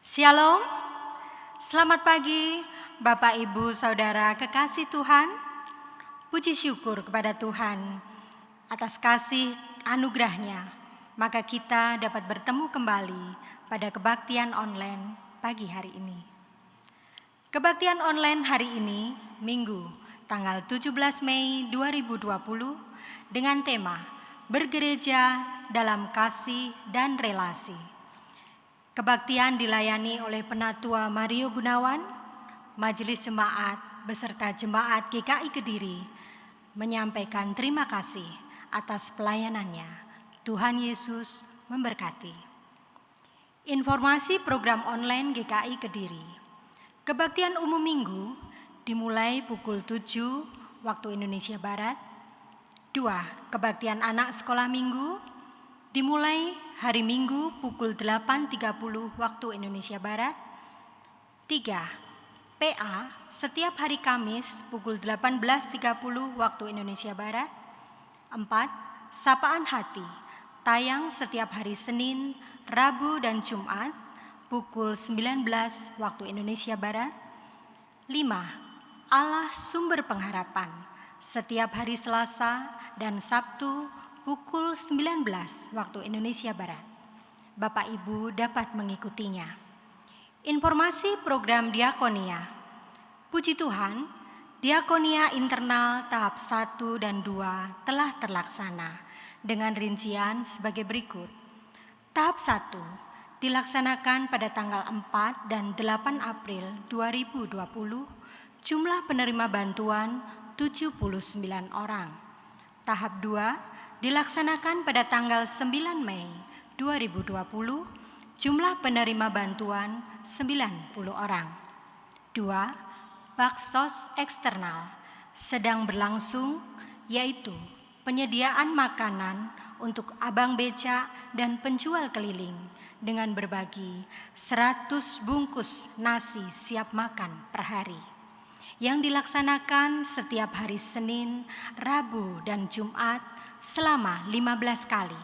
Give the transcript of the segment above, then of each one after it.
Shalom, selamat pagi Bapak Ibu Saudara kekasih Tuhan. Puji syukur kepada Tuhan atas kasih anugerahnya, maka kita dapat bertemu kembali pada kebaktian online pagi hari ini. Kebaktian online hari ini, Minggu, tanggal 17 Mei 2020, dengan tema Bergereja dalam Kasih dan Relasi. Kebaktian dilayani oleh Penatua Mario Gunawan, Majelis Jemaat beserta Jemaat GKI Kediri menyampaikan terima kasih atas pelayanannya. Tuhan Yesus memberkati. Informasi program online GKI Kediri. Kebaktian umum Minggu dimulai pukul 7 waktu Indonesia Barat. 2. Kebaktian anak sekolah Minggu dimulai hari Minggu pukul 8.30 waktu Indonesia Barat. 3. PA setiap hari Kamis pukul 18.30 waktu Indonesia Barat. 4. Sapaan Hati tayang setiap hari Senin, Rabu, dan Jumat pukul 19 waktu Indonesia Barat. 5. Allah Sumber Pengharapan setiap hari Selasa dan Sabtu pukul 19 waktu Indonesia Barat. Bapak Ibu dapat mengikutinya. Informasi program Diakonia. Puji Tuhan, Diakonia internal tahap 1 dan 2 telah terlaksana dengan rincian sebagai berikut. Tahap 1 dilaksanakan pada tanggal 4 dan 8 April 2020, jumlah penerima bantuan 79 orang. Tahap 2 dilaksanakan pada tanggal 9 Mei 2020, jumlah penerima bantuan 90 orang. 2. Baksos eksternal sedang berlangsung, yaitu penyediaan makanan untuk abang becak dan penjual keliling dengan berbagi 100 bungkus nasi siap makan per hari, yang dilaksanakan setiap hari Senin, Rabu, dan Jumat selama 15 kali.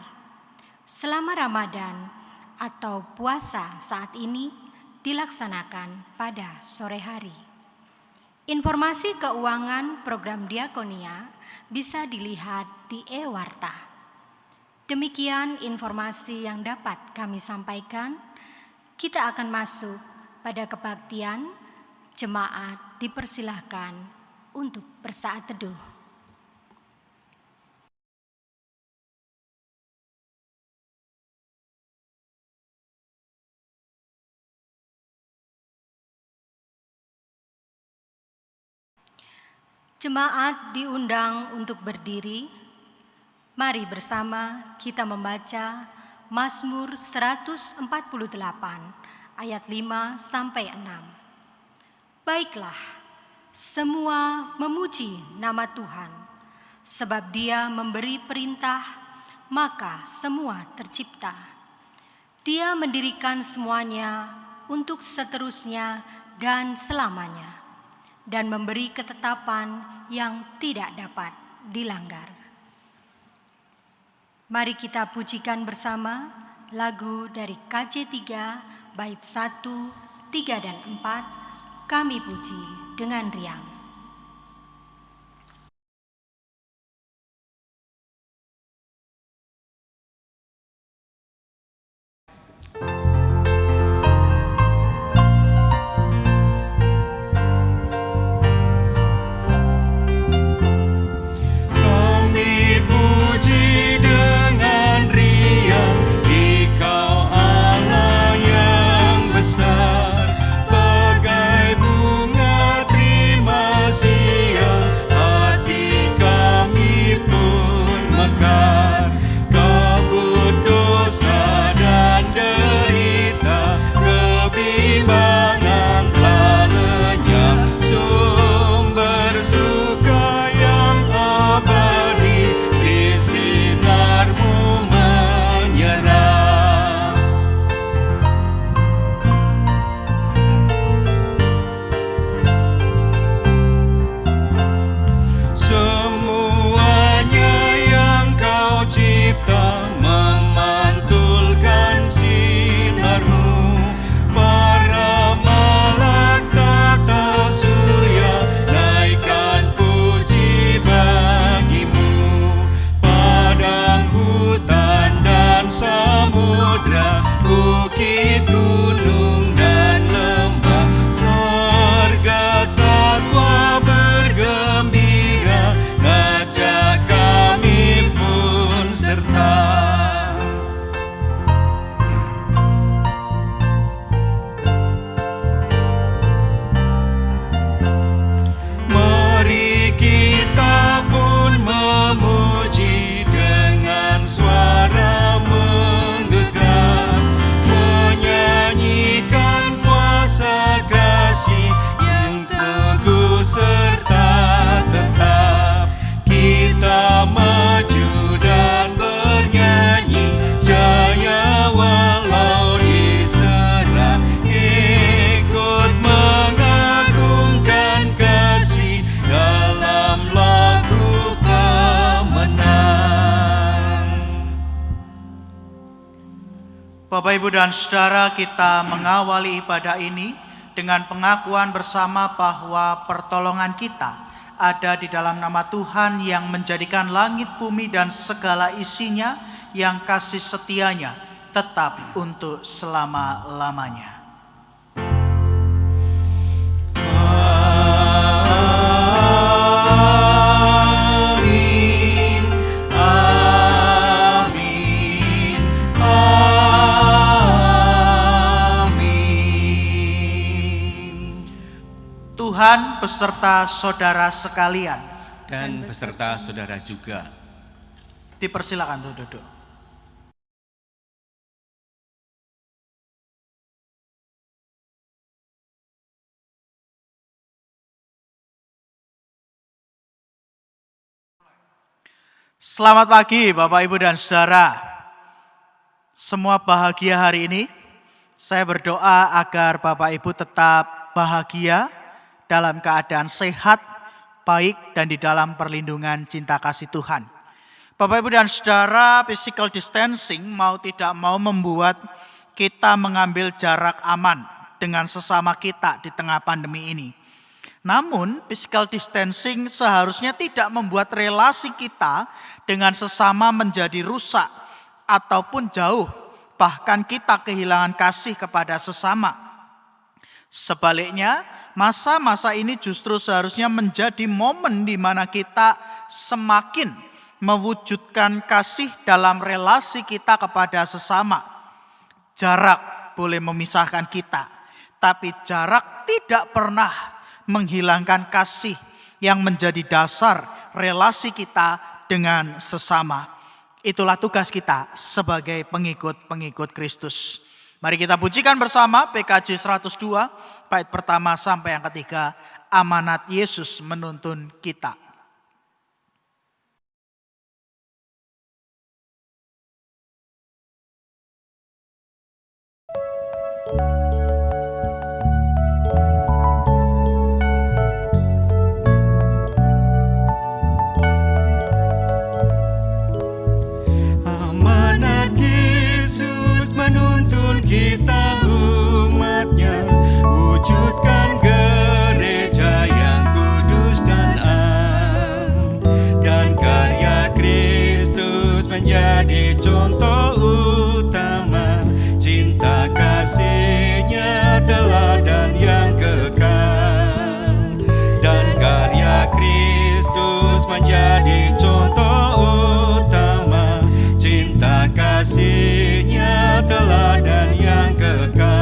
Selama Ramadan atau puasa saat ini dilaksanakan pada sore hari. Informasi keuangan program Diakonia bisa dilihat di e-Warta. Demikian informasi yang dapat kami sampaikan. Kita akan masuk pada kebaktian. Jemaat dipersilahkan untuk bersaat teduh. Jemaat diundang untuk berdiri. Mari bersama kita membaca Mazmur 148 ayat 5 sampai 6. Baiklah, semua memuji nama Tuhan, sebab Dia memberi perintah, maka semua tercipta. Dia mendirikan semuanya untuk seterusnya dan selamanya, dan memberi ketetapan yang tidak dapat dilanggar. Mari kita pujikan bersama lagu dari KJ 3 bait 1, 3, dan 4. Kami puji dengan riang. Bagai bunga terima Bapak, Ibu, dan Saudara, kita mengawali ibadah ini dengan pengakuan bersama bahwa pertolongan kita ada di dalam nama Tuhan yang menjadikan langit, bumi, dan segala isinya, yang kasih setianya tetap untuk selama-lamanya. Tuhan beserta saudara sekalian. Dan beserta saudara juga. Dipersilakan untuk duduk. Selamat pagi Bapak, Ibu, dan Saudara. Semua bahagia hari ini. Saya berdoa agar Bapak Ibu tetap bahagia, dalam keadaan sehat, baik, dan di dalam perlindungan cinta kasih Tuhan. Bapak, Ibu, dan Saudara, physical distancing mau tidak mau membuat kita mengambil jarak aman dengan sesama kita di tengah pandemi ini. Namun, physical distancing seharusnya tidak membuat relasi kita dengan sesama menjadi rusak ataupun jauh, bahkan kita kehilangan kasih kepada sesama. Sebaliknya, masa-masa ini justru seharusnya menjadi momen di mana kita semakin mewujudkan kasih dalam relasi kita kepada sesama. Jarak boleh memisahkan kita, tapi jarak tidak pernah menghilangkan kasih yang menjadi dasar relasi kita dengan sesama. Itulah tugas kita sebagai pengikut-pengikut Kristus. Mari kita pujikan bersama PKJ 102, bait pertama sampai yang ketiga, amanat Yesus menuntun kita. Amanat Yesus menuntun kita umatnya, wujudkan gereja yang kudus dan am, dan karya Kristus menjadi contoh utama, cinta kasih-Nya teladan yang kekal, dan karya Kristus menjadi contoh utama, cinta kasih-Nya teladan yang kekal.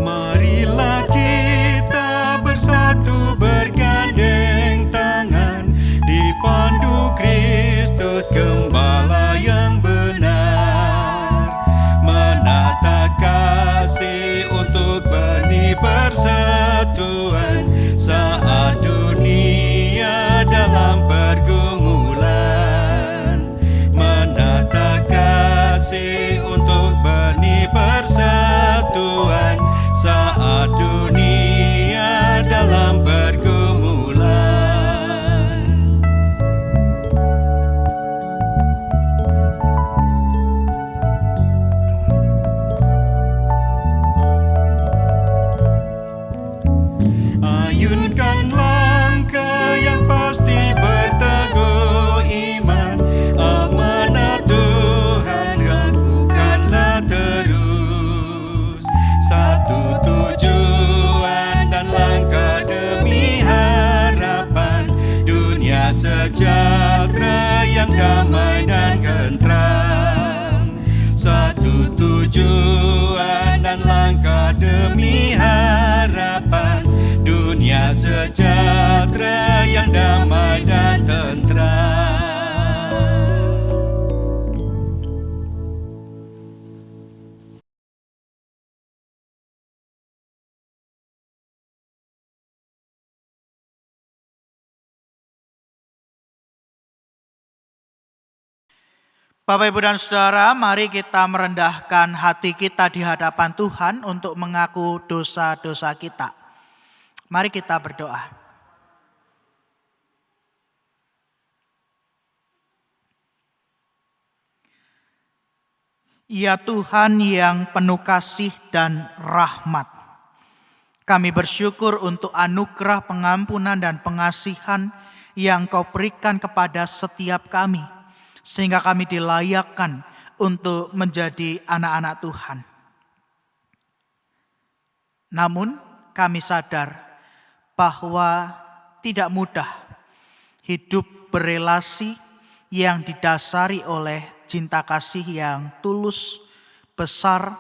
Marilah kita bersatu bergandeng tangan, dipandu Kristus Gembala yang benar, menata kasih untuk benih persatuan saat dunia dalam pergumulan, menata kasih untuk benih persatuan saat dunia dalam pergumulan. Ayunkan langkah yang pasti berteguh iman, amanat Tuhan lakukanlah terus. Satu tujuan dan langkah demi harapan, dunia sejahtera yang damai dan tentram. Satu tujuan dan langkah demi harapan, dunia sejahtera yang damai dan tentram. Bapak, Ibu, dan Saudara, mari kita merendahkan hati kita di hadapan Tuhan untuk mengaku dosa-dosa kita. Mari kita berdoa. Ya Tuhan yang penuh kasih dan rahmat, kami bersyukur untuk anugerah pengampunan dan pengasihan yang Kau berikan kepada setiap kami, sehingga kami dilayakkan untuk menjadi anak-anak Tuhan. Namun kami sadar bahwa tidak mudah hidup berelasi yang didasari oleh cinta kasih yang tulus, besar,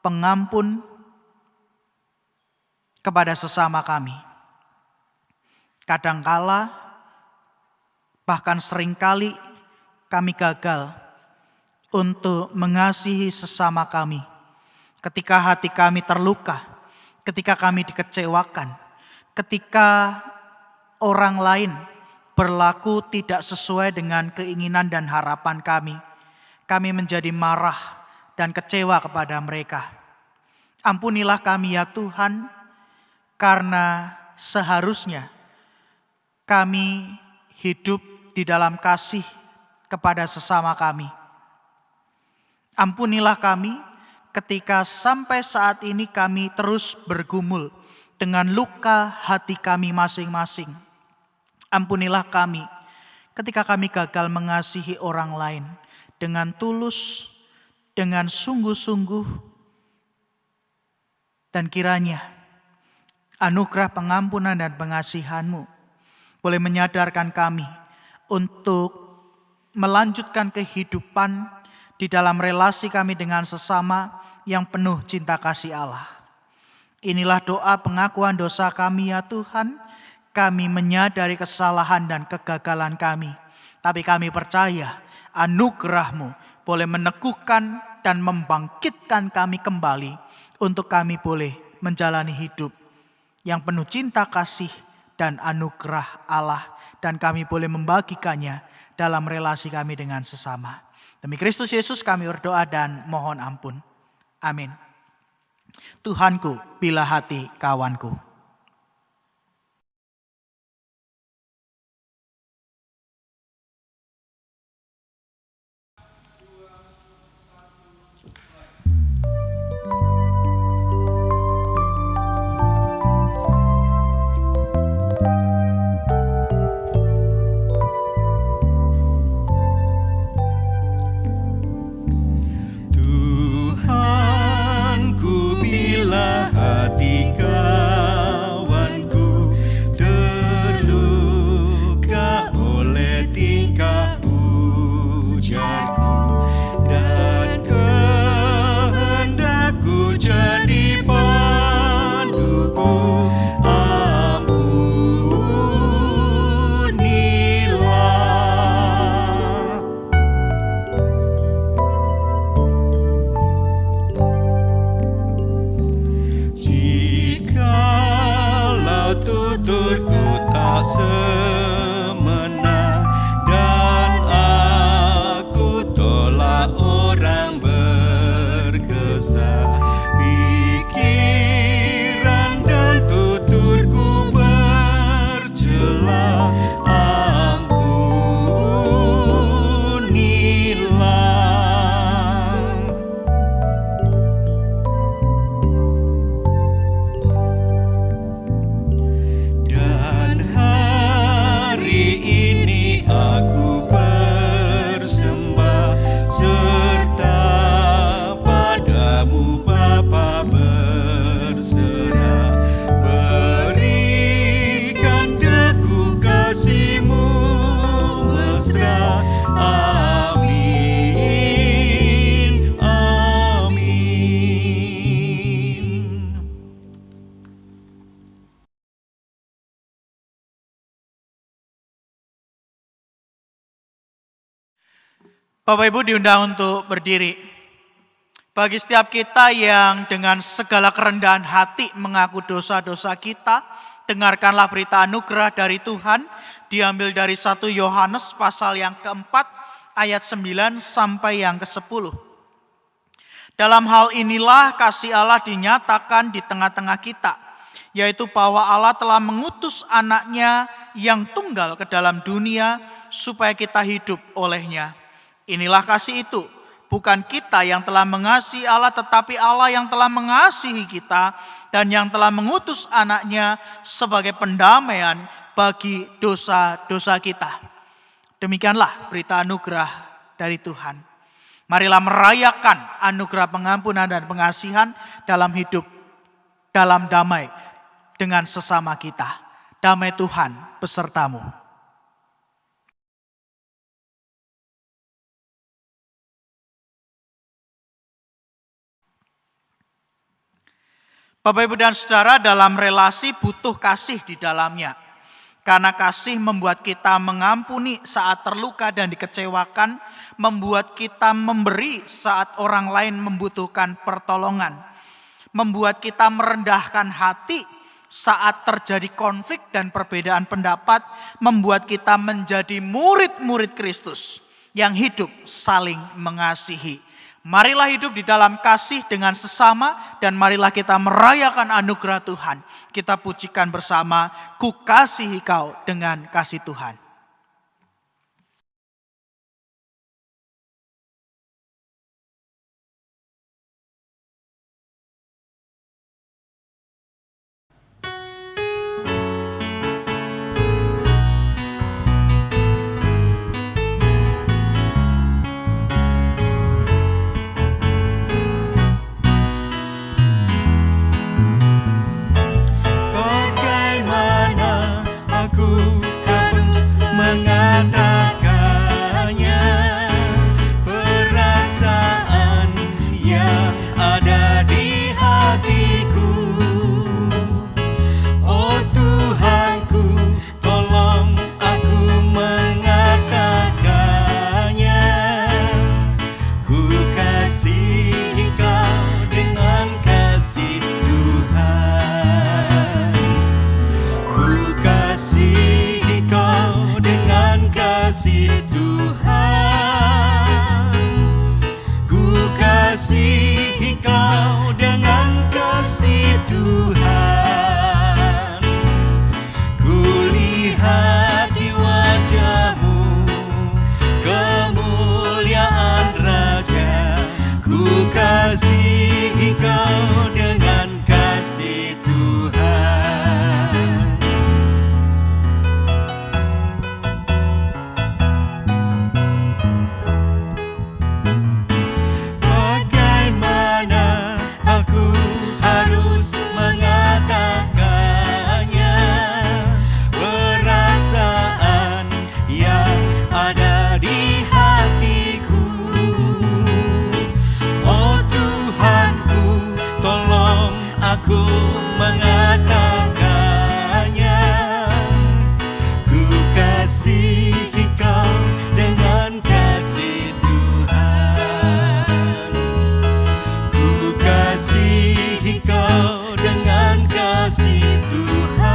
pengampun kepada sesama kami. Kadangkala, bahkan seringkali kami gagal untuk mengasihi sesama kami. Ketika hati kami terluka, ketika kami dikecewakan, ketika orang lain berlaku tidak sesuai dengan keinginan dan harapan kami menjadi marah dan kecewa kepada mereka. Ampunilah kami ya Tuhan, karena seharusnya kami hidup di dalam kasih kepada sesama kami. Ampunilah kami ketika sampai saat ini kami terus bergumul dengan luka hati kami masing-masing. Ampunilah kami ketika kami gagal mengasihi orang lain dengan tulus, dengan sungguh-sungguh, dan kiranya anugerah pengampunan dan pengasihan-Mu boleh menyadarkan kami untuk melanjutkan kehidupan di dalam relasi kami dengan sesama yang penuh cinta kasih Allah. Inilah doa pengakuan dosa kami ya Tuhan. Kami menyadari kesalahan dan kegagalan kami, tapi kami percaya anugerah-Mu boleh meneguhkan dan membangkitkan kami kembali untuk kami boleh menjalani hidup yang penuh cinta kasih dan anugerah Allah, dan kami boleh membagikannya dalam relasi kami dengan sesama. Demi Kristus Yesus kami berdoa dan mohon ampun. Amin. Tuhanku, bila hati kawanku. semena dan aku tolak orang berkesa. Pikiran dan tuturku bercela, ampunilah. Dan hari ini aku bersembah serta padamu Bapa berserah. Berikan deku kasih-Mu mesra. Amin, amin. Bapak Ibu diundang untuk berdiri. Bagi setiap kita yang dengan segala kerendahan hati mengaku dosa-dosa kita, dengarkanlah berita anugerah dari Tuhan, diambil dari 1 Yohanes pasal yang keempat, ayat 9 sampai yang ke-10. Dalam hal inilah kasih Allah dinyatakan di tengah-tengah kita, yaitu bahwa Allah telah mengutus anaknya yang tunggal ke dalam dunia supaya kita hidup olehnya. Inilah kasih itu, bukan kita yang telah mengasihi Allah, tetapi Allah yang telah mengasihi kita dan yang telah mengutus anaknya sebagai pendamaian bagi dosa-dosa kita. Demikianlah berita anugerah dari Tuhan. Marilah merayakan anugerah pengampunan dan pengasihan dalam hidup, dalam damai dengan sesama kita. Damai Tuhan besertamu. Bapak, Ibu, dan Saudara, dalam relasi butuh kasih di dalamnya. Karena kasih membuat kita mengampuni saat terluka dan dikecewakan, membuat kita memberi saat orang lain membutuhkan pertolongan, membuat kita merendahkan hati saat terjadi konflik dan perbedaan pendapat, membuat kita menjadi murid-murid Kristus yang hidup saling mengasihi. Marilah hidup di dalam kasih dengan sesama dan marilah kita merayakan anugerah Tuhan. Kita pujikan bersama, ku kasihi kau dengan kasih Tuhan. Bagaimana aku dapat mengatakannya, perasaan yang ada di hatiku. Oh Tuhanku, tolong aku mengatakannya. Ku kasihi kau dengan kasih Tuhan. Ku kasihi kau dengan kasih Tuhan. Ku kasihi kau dengan kasih Tuhan. Ku lihat di wajahmu kemuliaan Raja. Ku kasihi kau dengan kasih Tuhan. Bagaimana aku harus mengatakannya, perasaan yang ada di hatiku. Oh Tuhanku, tolong aku mengatakannya. Ku kasihi kau dengan kasih Tuhan. Ku kasihi kau dengan kasih Tuhan.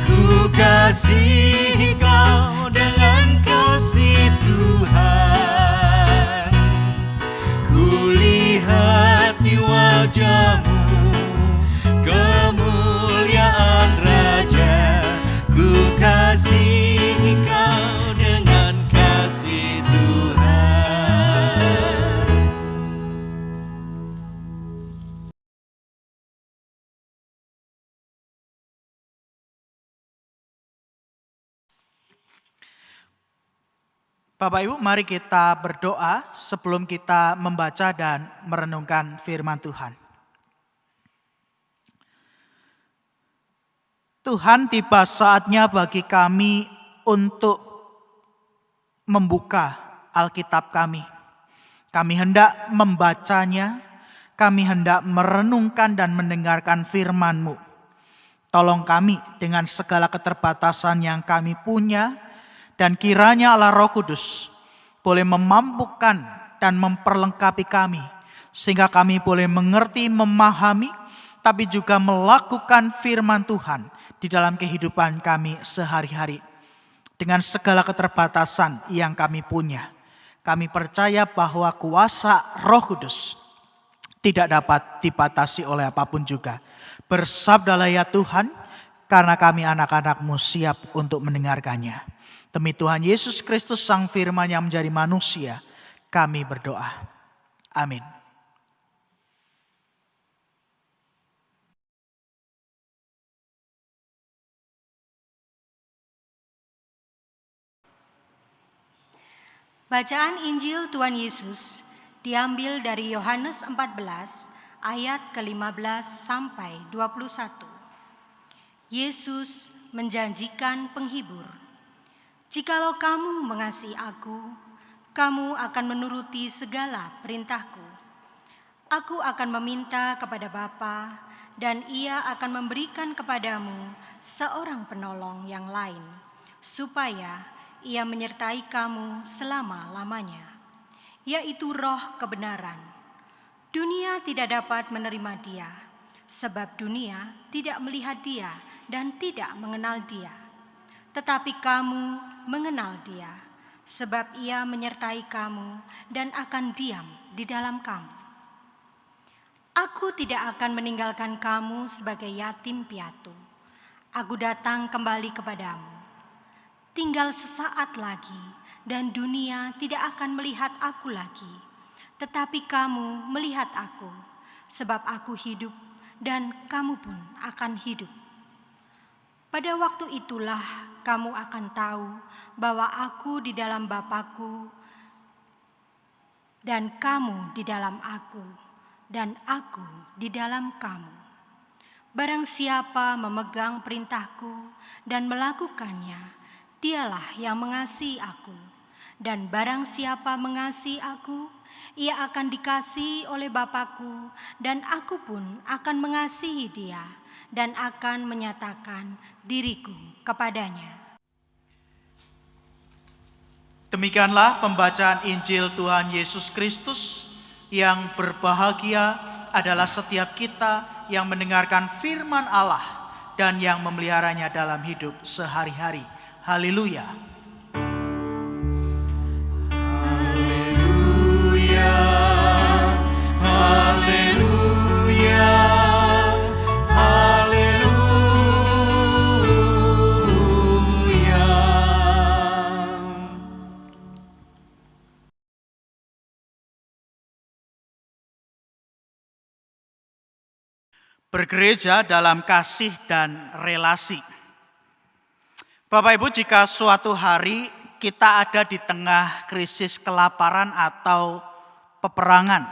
Ku kasihi kau dengan kasih Tuhan. Ku lihat di wajahmu kemuliaan Raja. Ku kasihi kau dengan kasih Tuhan. Bapak, Ibu, mari kita berdoa sebelum kita membaca dan merenungkan firman Tuhan. Tuhan, tiba saatnya bagi kami untuk membuka Alkitab kami. Kami hendak membacanya, kami hendak merenungkan dan mendengarkan firman-Mu. Tolong kami dengan segala keterbatasan yang kami punya, dan kiranya Allah Roh Kudus boleh memampukan dan memperlengkapi kami, sehingga kami boleh mengerti, memahami, tapi juga melakukan firman Tuhan di dalam kehidupan kami sehari-hari. Dengan segala keterbatasan yang kami punya, kami percaya bahwa kuasa Roh Kudus tidak dapat dibatasi oleh apapun juga. Bersabdalah ya Tuhan, karena kami anak-anak-Mu siap untuk mendengarkannya. Demi Tuhan Yesus Kristus Sang Firman yang menjadi manusia, kami berdoa. Amin. Bacaan Injil Tuhan Yesus diambil dari Yohanes 14 ayat ke-15 sampai 21. Yesus menjanjikan penghibur. Jikalau kamu mengasihi aku, kamu akan menuruti segala perintahku. Aku akan meminta kepada Bapa, dan Ia akan memberikan kepadamu seorang penolong yang lain, supaya Ia menyertai kamu selama-lamanya, yaitu Roh kebenaran. Dunia tidak dapat menerima Dia, sebab dunia tidak melihat Dia dan tidak mengenal Dia. Tetapi kamu mengenal Dia, sebab Ia menyertai kamu dan akan diam di dalam kamu. Aku tidak akan meninggalkan kamu sebagai yatim piatu. Aku datang kembali kepadamu. Tinggal sesaat lagi, dan dunia tidak akan melihat aku lagi. Tetapi kamu melihat aku, sebab aku hidup, dan kamu pun akan hidup. Pada waktu itulah kamu akan tahu bahwa aku di dalam Bapa-Ku, dan kamu di dalam aku, dan aku di dalam kamu. Barang siapa memegang perintahku dan melakukannya, dialah yang mengasihi aku, dan barang siapa mengasihi aku, ia akan dikasihi oleh Bapa-Ku, dan aku pun akan mengasihi dia, dan akan menyatakan diriku kepadanya. Demikianlah pembacaan Injil Tuhan Yesus Kristus. Yang berbahagia adalah setiap kita yang mendengarkan firman Allah dan yang memeliharanya dalam hidup sehari-hari. Haleluya. Haleluya, haleluya, haleluya. Bergereja dalam kasih dan relasi. Bapak Ibu, jika suatu hari kita ada di tengah krisis kelaparan atau peperangan,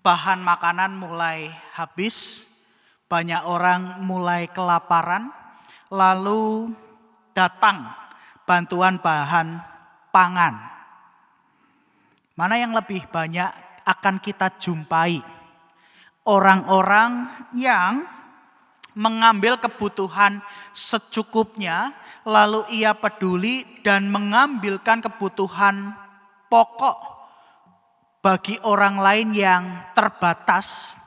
bahan makanan mulai habis, banyak orang mulai kelaparan, lalu datang bantuan bahan pangan. Mana yang lebih banyak akan kita jumpai? Orang-orang yang mengambil kebutuhan secukupnya, lalu ia peduli dan mengambilkan kebutuhan pokok bagi orang lain yang terbatas,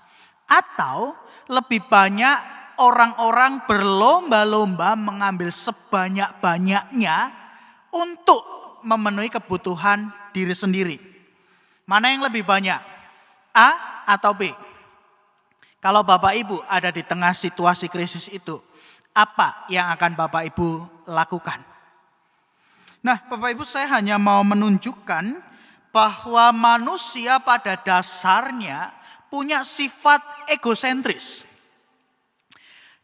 atau lebih banyak orang-orang berlomba-lomba mengambil sebanyak-banyaknya untuk memenuhi kebutuhan diri sendiri. Mana yang lebih banyak? A atau B? Kalau Bapak Ibu ada di tengah situasi krisis itu, apa yang akan Bapak Ibu lakukan? Nah, Bapak Ibu, saya hanya mau menunjukkan bahwa manusia pada dasarnya punya sifat egosentris.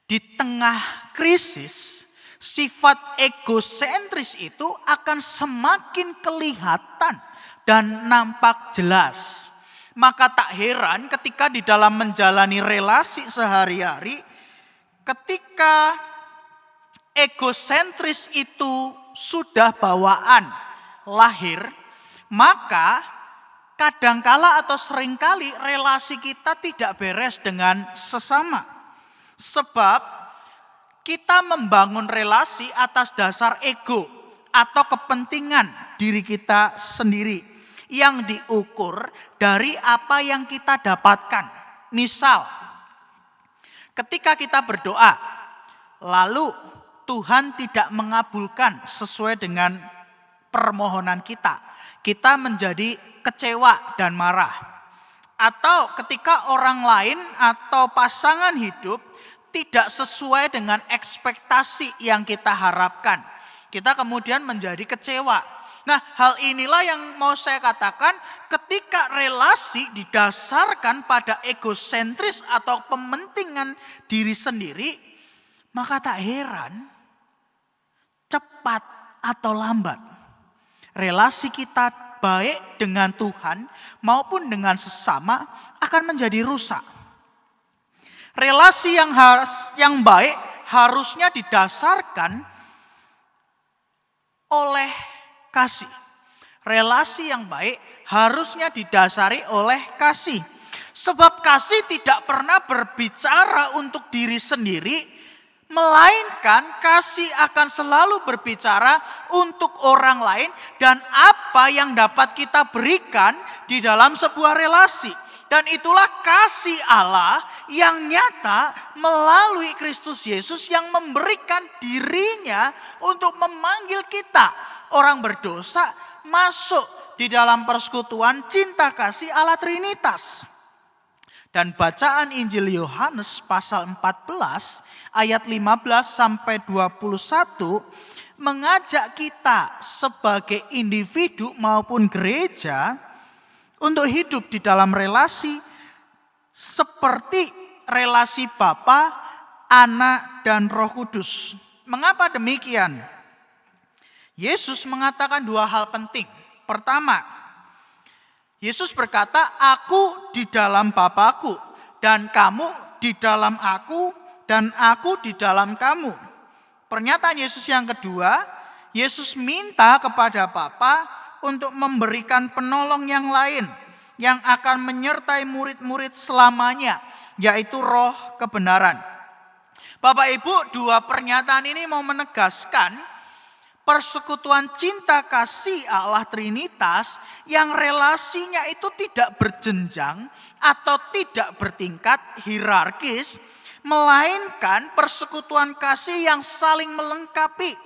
Di tengah krisis, sifat egosentris itu akan semakin kelihatan dan nampak jelas. Maka tak heran ketika di dalam menjalani relasi sehari-hari, ketika egosentris itu sudah bawaan lahir, maka kadangkala atau seringkali relasi kita tidak beres dengan sesama. Sebab kita membangun relasi atas dasar ego atau kepentingan diri kita sendiri, yang diukur dari apa yang kita dapatkan. Misal, ketika kita berdoa, lalu Tuhan tidak mengabulkan sesuai dengan permohonan kita. Kita menjadi kecewa dan marah. Atau ketika orang lain atau pasangan hidup tidak sesuai dengan ekspektasi yang kita harapkan, kita kemudian menjadi kecewa. Nah, hal inilah yang mau saya katakan, ketika relasi didasarkan pada egosentris atau pementingan diri sendiri, maka tak heran cepat atau lambat relasi kita baik dengan Tuhan maupun dengan sesama akan menjadi rusak. Relasi yang baik harusnya didasarkan oleh kasih. Relasi yang baik harusnya didasari oleh kasih. Sebab kasih tidak pernah berbicara untuk diri sendiri, melainkan kasih akan selalu berbicara untuk orang lain dan apa yang dapat kita berikan di dalam sebuah relasi. Dan itulah kasih Allah yang nyata melalui Kristus Yesus yang memberikan dirinya untuk memanggil kita, orang berdosa, masuk di dalam persekutuan cinta kasih Allah Trinitas. Dan bacaan Injil Yohanes pasal 14 ayat 15 sampai 21 mengajak kita sebagai individu maupun gereja untuk hidup di dalam relasi seperti relasi Bapa, Anak, dan Roh Kudus. Mengapa demikian? Yesus mengatakan dua hal penting. Pertama, Yesus berkata, "Aku di dalam Bapa-Ku dan kamu di dalam Aku dan Aku di dalam kamu." Pernyataan Yesus yang kedua, Yesus minta kepada Bapa untuk memberikan penolong yang lain yang akan menyertai murid-murid selamanya, yaitu Roh kebenaran. Bapak Ibu, dua pernyataan ini mau menegaskan persekutuan cinta kasih Allah Trinitas yang relasinya itu tidak berjenjang atau tidak bertingkat hierarkis, melainkan persekutuan kasih yang saling melengkapi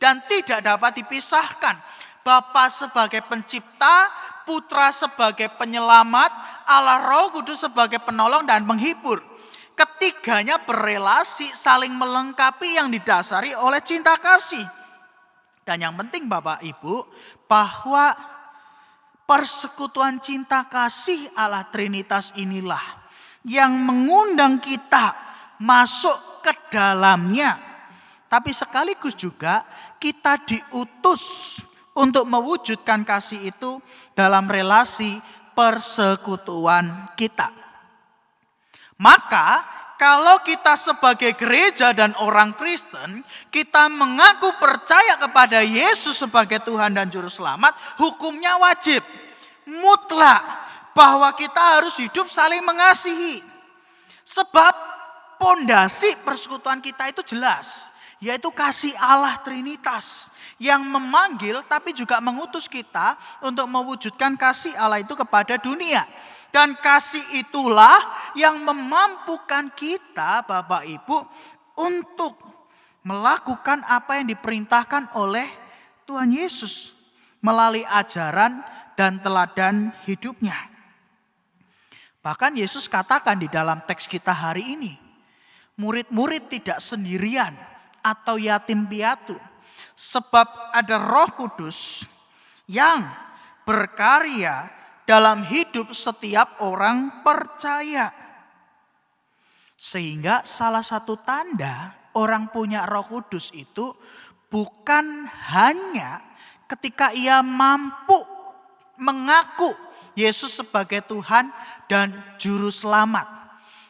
dan tidak dapat dipisahkan. Bapa sebagai pencipta, Putra sebagai penyelamat, Allah Roh Kudus sebagai penolong dan penghibur. Ketiganya berelasi saling melengkapi yang didasari oleh cinta kasih. Dan yang penting Bapak Ibu, bahwa persekutuan cinta kasih Allah Trinitas inilah yang mengundang kita masuk ke dalamnya. Tapi sekaligus juga kita diutus untuk mewujudkan kasih itu dalam relasi persekutuan kita. Maka kalau kita sebagai gereja dan orang Kristen, kita mengaku percaya kepada Yesus sebagai Tuhan dan Juru Selamat, hukumnya wajib, mutlak, bahwa kita harus hidup saling mengasihi. Sebab pondasi persekutuan kita itu jelas, yaitu kasih Allah Trinitas yang memanggil tapi juga mengutus kita untuk mewujudkan kasih Allah itu kepada dunia. Dan kasih itulah yang memampukan kita, Bapak Ibu, untuk melakukan apa yang diperintahkan oleh Tuhan Yesus melalui ajaran dan teladan hidupnya. Bahkan Yesus katakan di dalam teks kita hari ini, murid-murid tidak sendirian atau yatim piatu, sebab ada Roh Kudus yang berkarya dalam hidup setiap orang percaya. Sehingga salah satu tanda orang punya Roh Kudus itu bukan hanya ketika ia mampu mengaku Yesus sebagai Tuhan dan Juru Selamat.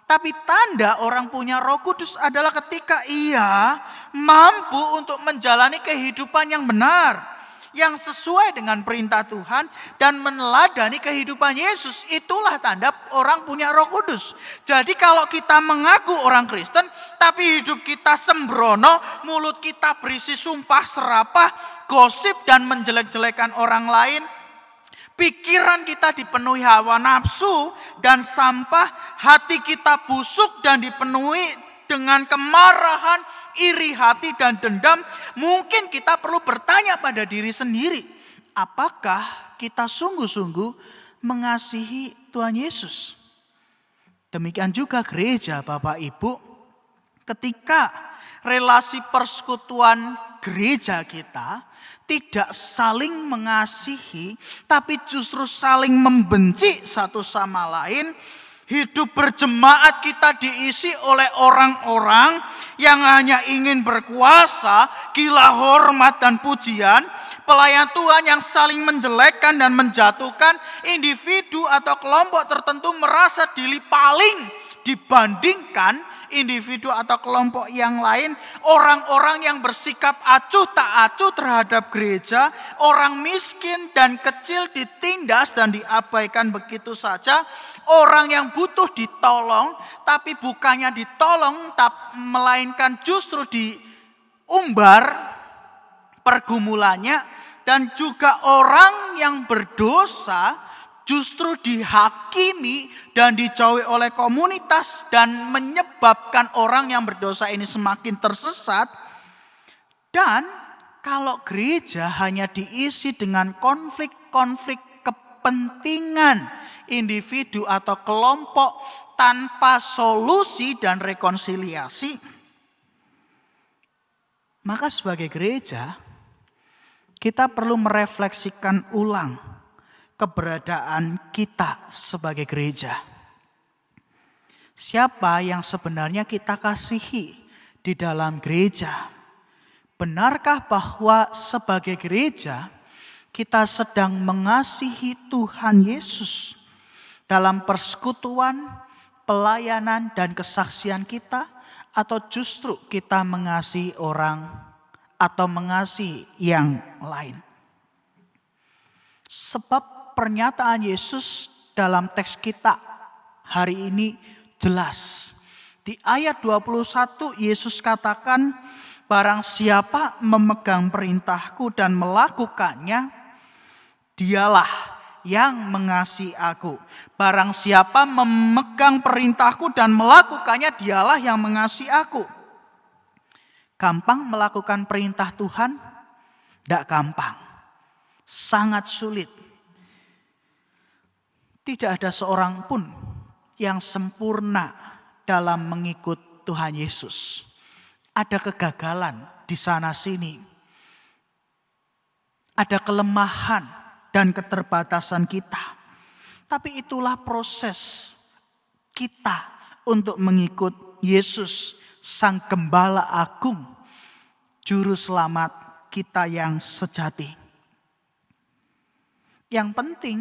Tapi tanda orang punya Roh Kudus adalah ketika ia mampu untuk menjalani kehidupan yang benar, yang sesuai dengan perintah Tuhan dan meneladani kehidupan Yesus. Itulah tanda orang punya Roh Kudus. Jadi kalau kita mengaku orang Kristen tapi hidup kita sembrono, mulut kita berisi sumpah serapah, gosip dan menjelek-jelekan orang lain, pikiran kita dipenuhi hawa nafsu dan sampah, hati kita busuk dan dipenuhi dengan kemarahan, iri hati dan dendam, mungkin kita perlu bertanya pada diri sendiri, apakah kita sungguh-sungguh mengasihi Tuhan Yesus? Demikian juga gereja, Bapak Ibu, ketika relasi persekutuan gereja kita tidak saling mengasihi, tapi justru saling membenci satu sama lain, hidup berjemaat kita diisi oleh orang-orang yang hanya ingin berkuasa, gila hormat dan pujian, pelayan Tuhan yang saling menjelekkan dan menjatuhkan, individu atau kelompok tertentu merasa diri paling dibandingkan individu atau kelompok yang lain, orang-orang yang bersikap acuh tak acuh terhadap gereja, orang miskin dan kecil ditindas dan diabaikan begitu saja, orang yang butuh ditolong, tapi bukannya ditolong, melainkan justru diumbar pergumulannya, dan juga orang yang berdosa justru dihakimi dan dijauhi oleh komunitas dan menyebabkan orang yang berdosa ini semakin tersesat. Dan kalau gereja hanya diisi dengan konflik-konflik kepentingan individu atau kelompok tanpa solusi dan rekonsiliasi, maka sebagai gereja kita perlu merefleksikan ulang keberadaan kita sebagai gereja. Siapa yang sebenarnya kita kasihi di dalam gereja? Benarkah bahwa sebagai gereja kita sedang mengasihi Tuhan Yesus dalam persekutuan, pelayanan dan kesaksian kita, atau justru kita mengasihi orang atau mengasihi yang lain? Sebab pernyataan Yesus dalam teks kita hari ini jelas. Di ayat 21 Yesus katakan, barang siapa memegang perintahku dan melakukannya, dialah yang mengasihi aku. Barang siapa memegang perintahku dan melakukannya, dialah yang mengasihi aku. Gampang melakukan perintah Tuhan? Tidak gampang. Sangat sulit. Tidak ada seorang pun yang sempurna dalam mengikut Tuhan Yesus. Ada kegagalan di sana sini. Ada kelemahan dan keterbatasan kita. Tapi itulah proses kita untuk mengikut Yesus, Sang Gembala Agung, Juru Selamat kita yang sejati. Yang penting,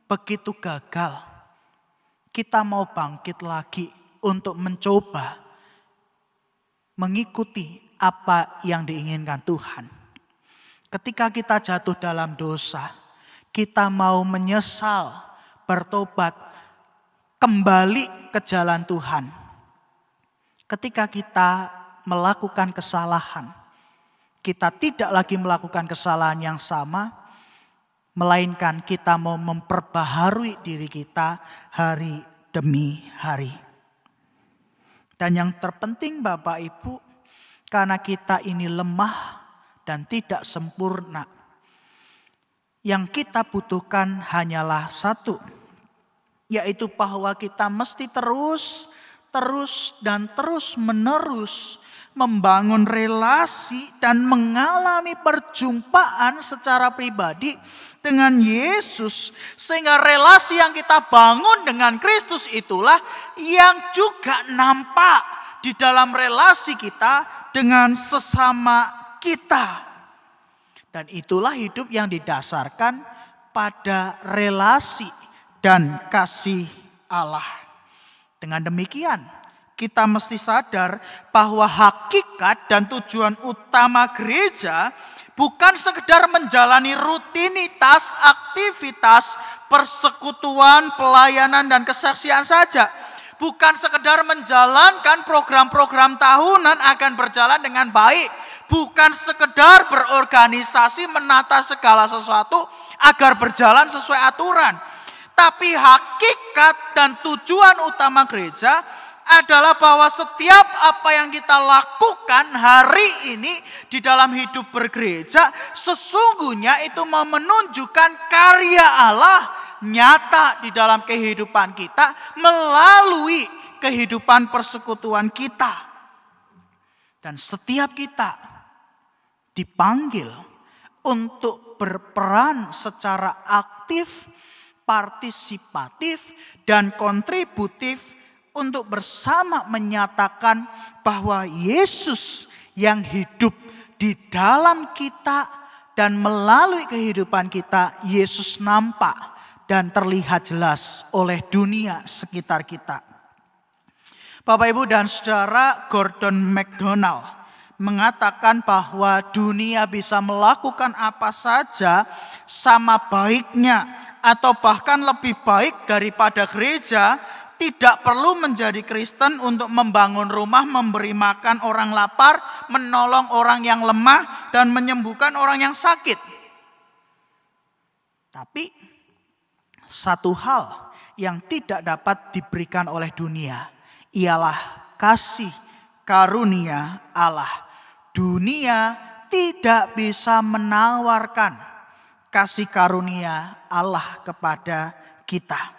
begitu gagal, kita mau bangkit lagi untuk mencoba mengikuti apa yang diinginkan Tuhan. Ketika kita jatuh dalam dosa, kita mau menyesal, bertobat, kembali ke jalan Tuhan. Ketika kita melakukan kesalahan, kita tidak lagi melakukan kesalahan yang sama, melainkan kita mau memperbaharui diri kita hari demi hari. Dan yang terpenting Bapak Ibu, karena kita ini lemah dan tidak sempurna, yang kita butuhkan hanyalah satu, yaitu bahwa kita mesti terus menerus membangun relasi dan mengalami perjumpaan secara pribadi dengan Yesus, sehingga relasi yang kita bangun dengan Kristus itulah yang juga nampak di dalam relasi kita dengan sesama kita. Dan itulah hidup yang didasarkan pada relasi dan kasih Allah. Dengan demikian, kita mesti sadar bahwa hakikat dan tujuan utama gereja bukan sekedar menjalani rutinitas, aktivitas, persekutuan, pelayanan, dan kesaksian saja. Bukan sekedar menjalankan program-program tahunan akan berjalan dengan baik. Bukan sekedar berorganisasi menata segala sesuatu agar berjalan sesuai aturan. Tapi hakikat dan tujuan utama gereja adalah bahwa setiap apa yang kita lakukan hari ini di dalam hidup bergereja sesungguhnya itu menunjukkan karya Allah nyata di dalam kehidupan kita melalui kehidupan persekutuan kita. Dan setiap kita dipanggil untuk berperan secara aktif, partisipatif, dan kontributif untuk bersama menyatakan bahwa Yesus yang hidup di dalam kita dan melalui kehidupan kita, Yesus nampak dan terlihat jelas oleh dunia sekitar kita. Bapak, Ibu, dan Saudara, Gordon MacDonald mengatakan bahwa dunia bisa melakukan apa saja sama baiknya atau bahkan lebih baik daripada gereja. Tidak perlu menjadi Kristen untuk membangun rumah, memberi makan orang lapar, menolong orang yang lemah, dan menyembuhkan orang yang sakit. Tapi satu hal yang tidak dapat diberikan oleh dunia ialah kasih karunia Allah. Dunia tidak bisa menawarkan kasih karunia Allah kepada kita.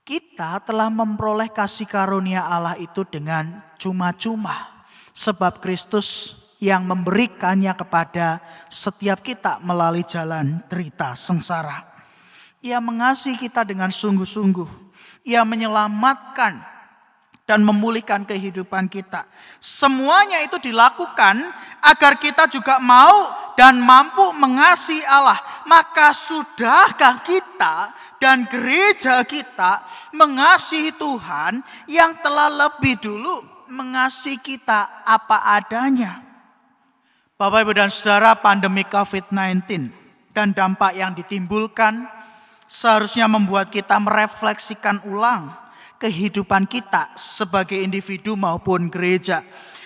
Kita telah memperoleh kasih karunia Allah itu dengan cuma-cuma. Sebab Kristus yang memberikannya kepada setiap kita melalui jalan derita sengsara. Ia mengasihi kita dengan sungguh-sungguh. Ia menyelamatkan dan memulihkan kehidupan kita. Semuanya itu dilakukan agar kita juga mau dan mampu mengasihi Allah. Maka sudahkah kita dan gereja kita mengasihi Tuhan yang telah lebih dulu mengasihi kita apa adanya? Bapak, Ibu, dan Saudara, pandemi COVID-19 dan dampak yang ditimbulkan seharusnya membuat kita merefleksikan ulang kehidupan kita sebagai individu maupun gereja.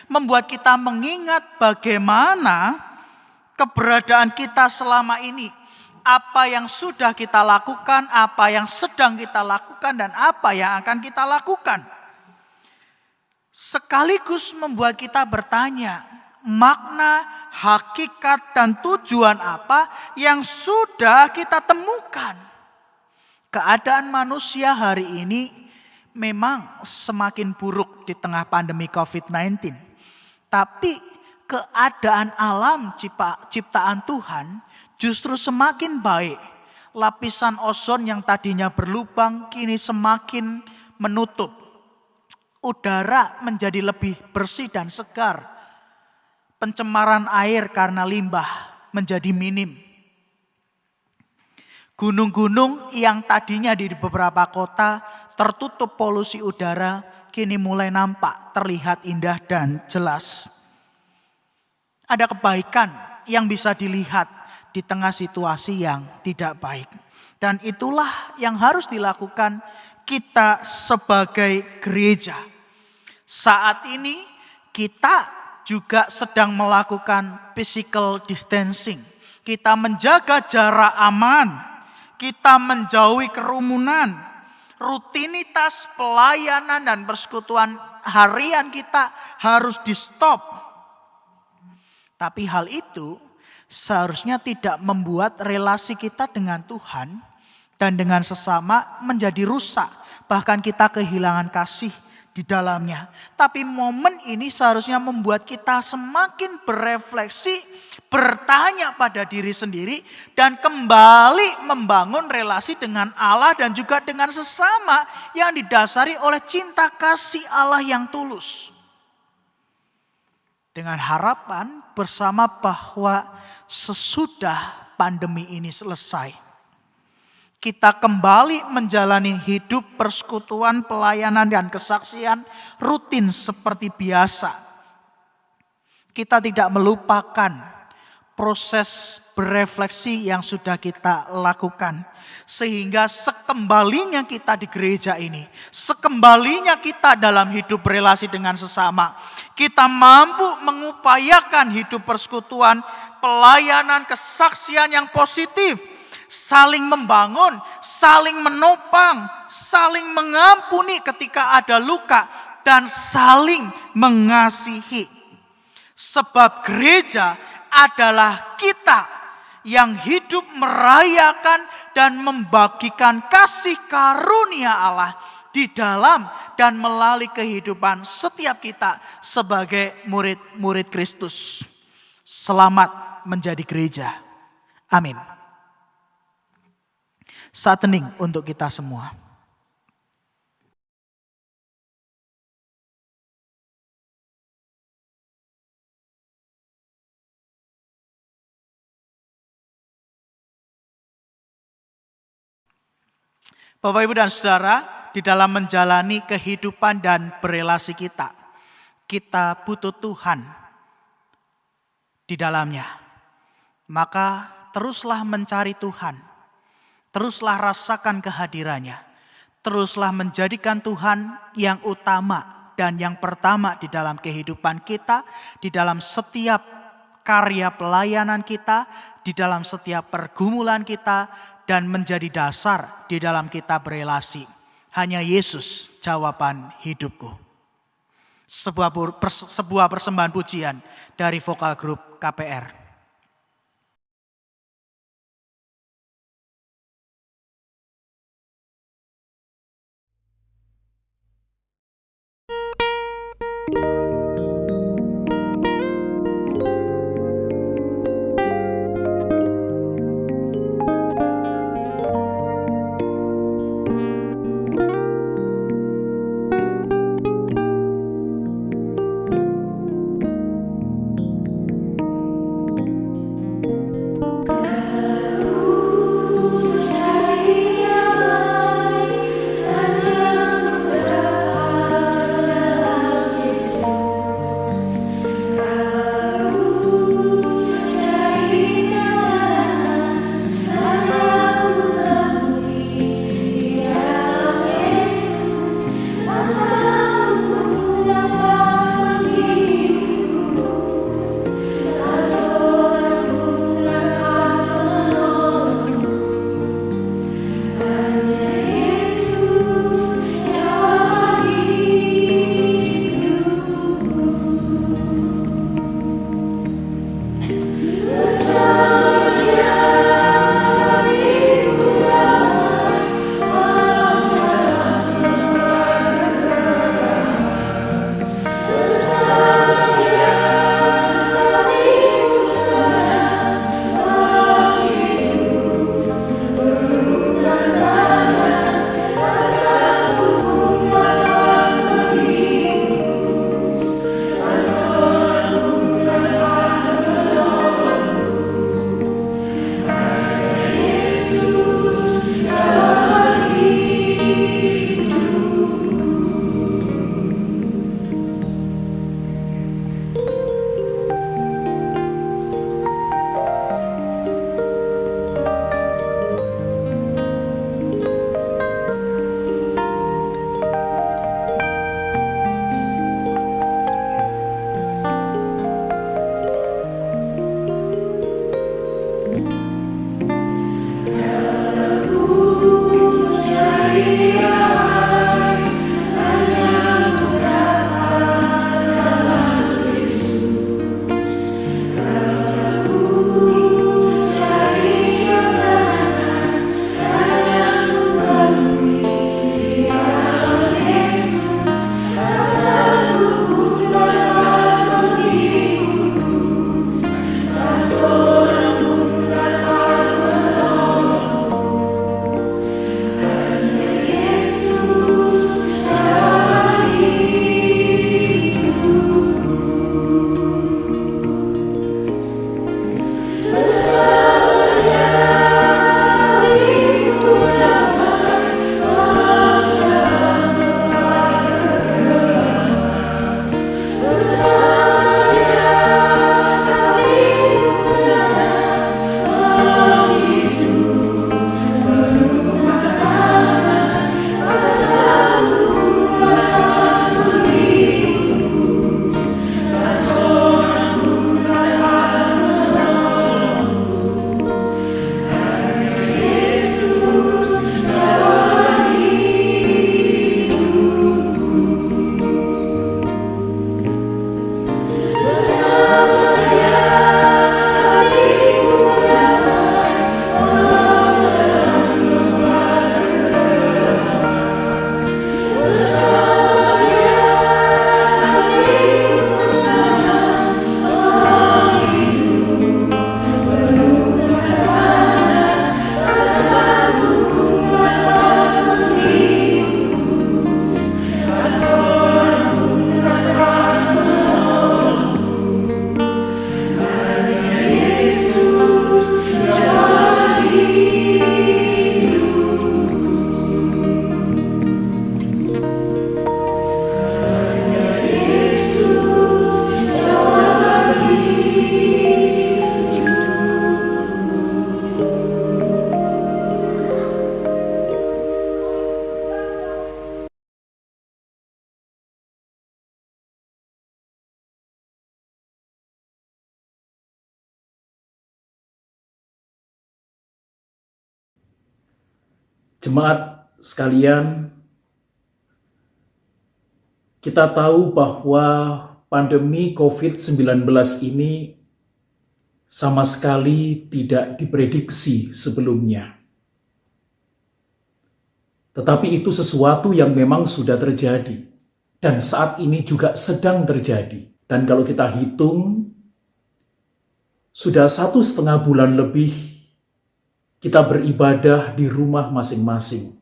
Membuat kita mengingat bagaimana keberadaan kita selama ini. Apa yang sudah kita lakukan, apa yang sedang kita lakukan, dan apa yang akan kita lakukan. Sekaligus membuat kita bertanya, makna, hakikat, dan tujuan apa yang sudah kita temukan. Keadaan manusia hari ini memang semakin buruk di tengah pandemi COVID-19. Tapi keadaan alam ciptaan Tuhan justru semakin baik. Lapisan ozon yang tadinya berlubang kini semakin menutup. Udara menjadi lebih bersih dan segar. Pencemaran air karena limbah menjadi minim. Gunung-gunung yang tadinya di beberapa kota tertutup polusi udara kini mulai nampak, terlihat indah dan jelas. Ada kebaikan yang bisa dilihat di tengah situasi yang tidak baik. Dan itulah yang harus dilakukan kita sebagai gereja. Saat ini kita juga sedang melakukan physical distancing. Kita menjaga jarak aman. Kita menjauhi kerumunan. Rutinitas pelayanan dan persekutuan harian kita harus di stop. Tapi hal itu seharusnya tidak membuat relasi kita dengan Tuhan dan dengan sesama menjadi rusak. Bahkan kita kehilangan kasih di dalamnya. Tapi momen ini seharusnya membuat kita semakin berefleksi, bertanya pada diri sendiri, dan kembali membangun relasi dengan Allah dan juga dengan sesama yang didasari oleh cinta kasih Allah yang tulus. Dengan harapan bersama bahwa sesudah pandemi ini selesai, kita kembali menjalani hidup persekutuan, pelayanan, dan kesaksian rutin seperti biasa. Kita tidak melupakan proses berefleksi yang sudah kita lakukan. Sehingga sekembalinya kita di gereja ini, sekembalinya kita dalam hidup relasi dengan sesama, kita mampu mengupayakan hidup persekutuan, pelayanan, kesaksian yang positif. saling membangun, saling menopang, saling mengampuni ketika ada luka, dan saling mengasihi. Sebab gereja adalah kita yang hidup merayakan dan membagikan kasih karunia Allah di dalam dan melalui kehidupan setiap kita sebagai murid-murid Kristus. Selamat menjadi gereja. Amin. Saat hening untuk kita semua. Bapak, Ibu, dan Saudara, di dalam menjalani kehidupan dan berelasi kita butuh Tuhan di dalamnya. Maka teruslah mencari Tuhan, teruslah rasakan kehadirannya, teruslah menjadikan Tuhan yang utama dan yang pertama di dalam kehidupan kita, di dalam setiap karya pelayanan kita, di dalam setiap pergumulan kita, dan menjadi dasar di dalam kita berelasi. Hanya Yesus jawaban hidupku. Sebuah persembahan pujian dari vokal grup KPR. Jemaat sekalian, kita tahu bahwa pandemi COVID-19 ini sama sekali tidak diprediksi sebelumnya. Tetapi itu sesuatu yang memang sudah terjadi dan saat ini juga sedang terjadi. Dan kalau kita hitung, sudah 1,5 bulan lebih kita beribadah di rumah masing-masing.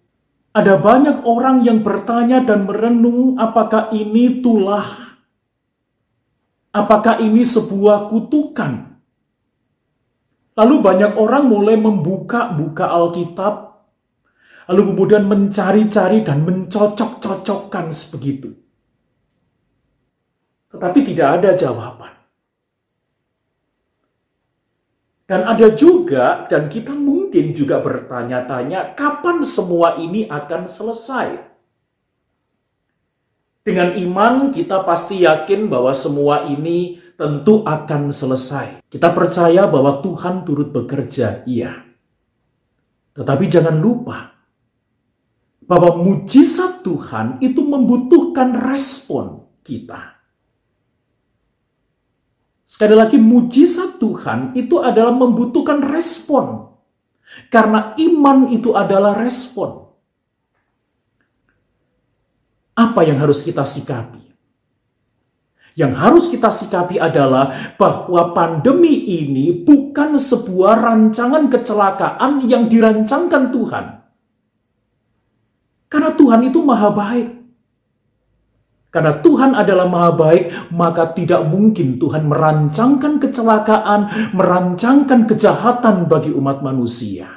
Ada banyak orang yang bertanya dan merenung apakah ini tulah, apakah ini sebuah kutukan. Lalu banyak orang mulai membuka Alkitab, lalu kemudian mencari-cari dan mencocok-cocokkan sebegitu. Tetapi tidak ada jawaban. Dan ada juga, dan kita mungkin juga bertanya-tanya, kapan semua ini akan selesai? Dengan iman kita pasti yakin bahwa semua ini tentu akan selesai. Kita percaya bahwa Tuhan turut bekerja, iya. Tetapi jangan lupa bahwa mujizat Tuhan itu membutuhkan respon kita. Sekali lagi, mujizat Tuhan itu adalah membutuhkan respon. Karena iman itu adalah respon. Apa yang harus kita sikapi? Yang harus kita sikapi adalah bahwa pandemi ini bukan sebuah rancangan kecelakaan yang dirancangkan Tuhan. Karena Tuhan itu maha baik. Karena Tuhan adalah maha baik, maka tidak mungkin Tuhan merancangkan kecelakaan, merancangkan kejahatan bagi umat manusia.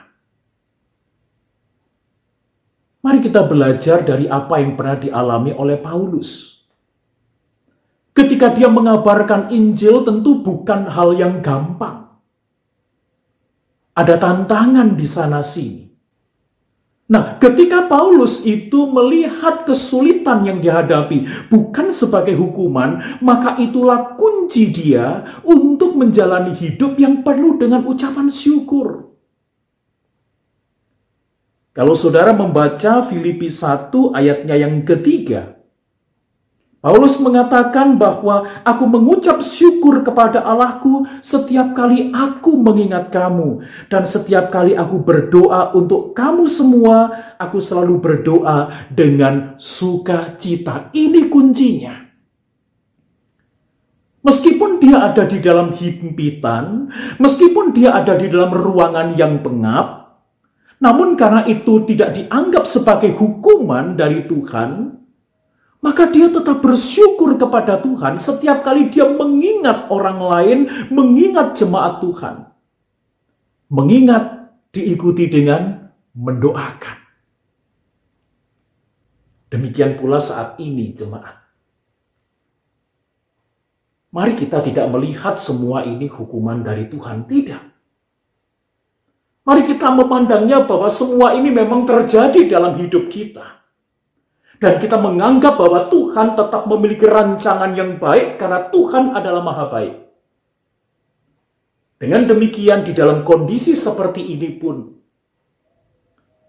Mari kita belajar dari apa yang pernah dialami oleh Paulus. Ketika dia mengabarkan Injil tentu bukan hal yang gampang. Ada tantangan di sana-sini. Nah, ketika Paulus itu melihat kesulitan yang dihadapi bukan sebagai hukuman, maka itulah kunci dia untuk menjalani hidup yang penuh dengan ucapan syukur. Kalau saudara membaca Filipi 1 ayatnya yang ketiga, Paulus mengatakan bahwa aku mengucap syukur kepada Allahku setiap kali aku mengingat kamu. Dan setiap kali aku berdoa untuk kamu semua, aku selalu berdoa dengan sukacita. Ini kuncinya. Meskipun dia ada di dalam himpitan, meskipun dia ada di dalam ruangan yang pengap, namun karena itu tidak dianggap sebagai hukuman dari Tuhan, maka dia tetap bersyukur kepada Tuhan setiap kali dia mengingat orang lain, mengingat jemaat Tuhan. Mengingat diikuti dengan mendoakan. Demikian pula saat ini jemaat. Mari kita tidak melihat semua ini hukuman dari Tuhan, tidak. Mari kita memandangnya bahwa semua ini memang terjadi dalam hidup kita. Dan kita menganggap bahwa Tuhan tetap memiliki rancangan yang baik karena Tuhan adalah maha baik. Dengan demikian di dalam kondisi seperti ini pun,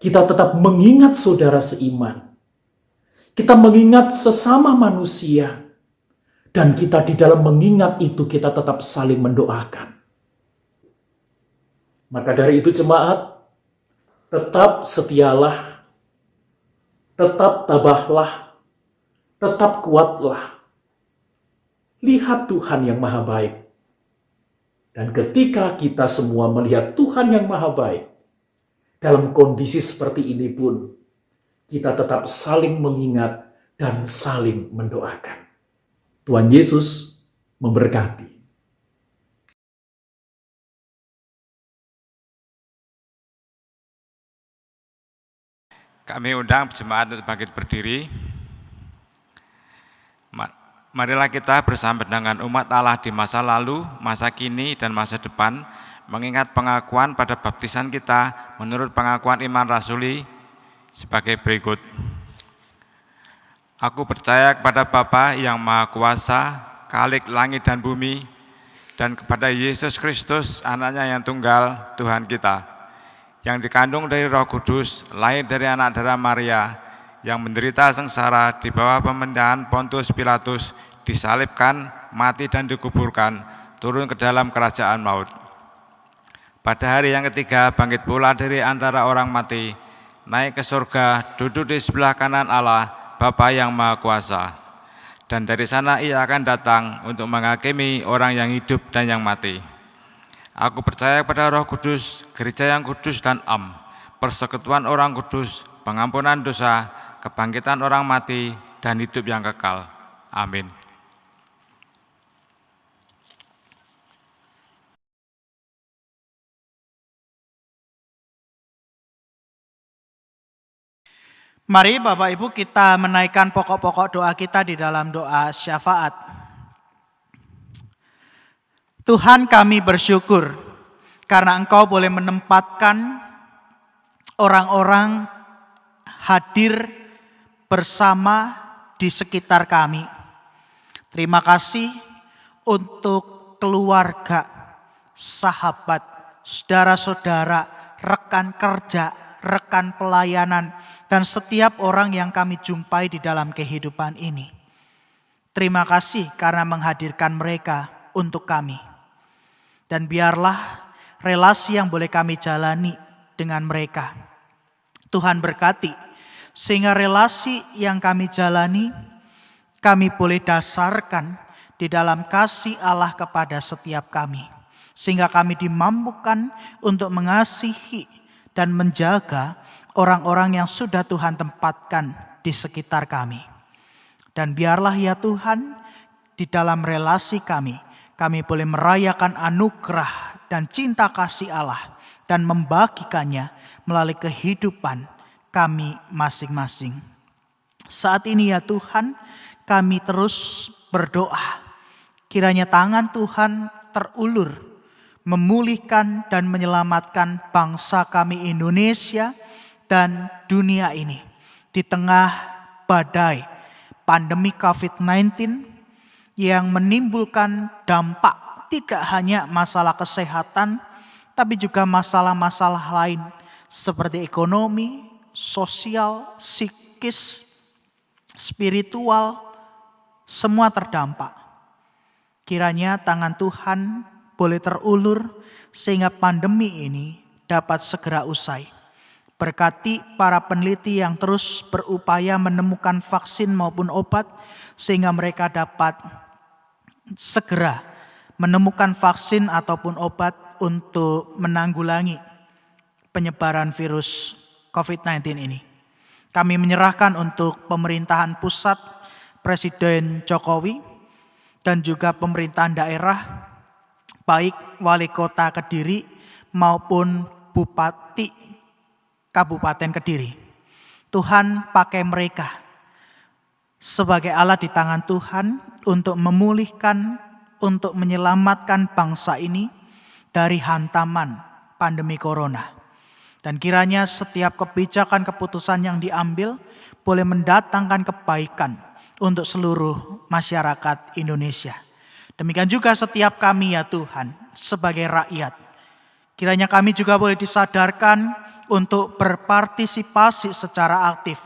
kita tetap mengingat saudara seiman. Kita mengingat sesama manusia. Dan kita di dalam mengingat itu kita tetap saling mendoakan. Maka dari itu jemaat, tetap setialah, tetap tabahlah, tetap kuatlah. Lihat Tuhan yang maha baik. Dan ketika kita semua melihat Tuhan yang maha baik, dalam kondisi seperti ini pun, kita tetap saling mengingat dan saling mendoakan. Tuhan Yesus memberkati. Kami undang jemaat untuk bangkit berdiri. Marilah kita bersama dengan umat Allah di masa lalu, masa kini, dan masa depan, mengingat pengakuan pada baptisan kita menurut pengakuan iman rasuli sebagai berikut. Aku percaya kepada Bapa yang Maha Kuasa, Khalik langit dan bumi, dan kepada Yesus Kristus, anaknya yang tunggal, Tuhan kita, yang dikandung dari Roh Kudus, lahir dari anak darah Maria, yang menderita sengsara di bawah pemerintahan Pontius Pilatus, disalibkan, mati dan dikuburkan, turun ke dalam kerajaan maut. Pada hari yang ketiga bangkit pula dari antara orang mati, naik ke surga, duduk di sebelah kanan Allah, Bapa yang Maha Kuasa. Dan dari sana ia akan datang untuk menghakimi orang yang hidup dan yang mati. Aku percaya pada Roh Kudus, gereja yang kudus dan am, persekutuan orang kudus, pengampunan dosa, kebangkitan orang mati, dan hidup yang kekal. Amin. Mari Bapak Ibu kita menaikkan pokok-pokok doa kita di dalam doa syafaat. Tuhan, kami bersyukur karena Engkau boleh menempatkan orang-orang hadir bersama di sekitar kami. Terima kasih untuk keluarga, sahabat, saudara-saudara, rekan kerja, rekan pelayanan, dan setiap orang yang kami jumpai di dalam kehidupan ini. Terima kasih karena menghadirkan mereka untuk kami. Dan biarlah relasi yang boleh kami jalani dengan mereka, Tuhan berkati, sehingga relasi yang kami jalani, kami boleh dasarkan di dalam kasih Allah kepada setiap kami. Sehingga kami dimampukan untuk mengasihi dan menjaga orang-orang yang sudah Tuhan tempatkan di sekitar kami. Dan biarlah ya Tuhan, di dalam relasi kami boleh merayakan anugerah dan cinta kasih Allah dan membagikannya melalui kehidupan kami masing-masing. Saat ini ya Tuhan, kami terus berdoa, kiranya tangan Tuhan terulur, memulihkan dan menyelamatkan bangsa kami Indonesia dan dunia ini di tengah badai pandemi COVID-19 yang menimbulkan dampak tidak hanya masalah kesehatan, tapi juga masalah-masalah lain seperti ekonomi, sosial, psikis, spiritual, semua terdampak. Kiranya tangan Tuhan boleh terulur sehingga pandemi ini dapat segera usai. Berkati para peneliti yang terus berupaya menemukan vaksin maupun obat sehingga mereka dapat segera menemukan vaksin ataupun obat untuk menanggulangi penyebaran virus COVID-19 ini. Kami menyerahkan untuk pemerintahan pusat Presiden Jokowi dan juga pemerintahan daerah, baik wali kota Kediri maupun Bupati Kabupaten Kediri. Tuhan pakai mereka sebagai alat di tangan Tuhan untuk memulihkan, untuk menyelamatkan bangsa ini dari hantaman pandemi corona. Dan kiranya setiap kebijakan keputusan yang diambil boleh mendatangkan kebaikan untuk seluruh masyarakat Indonesia. Demikian juga setiap kami ya Tuhan sebagai rakyat. Kiranya kami juga boleh disadarkan untuk berpartisipasi secara aktif,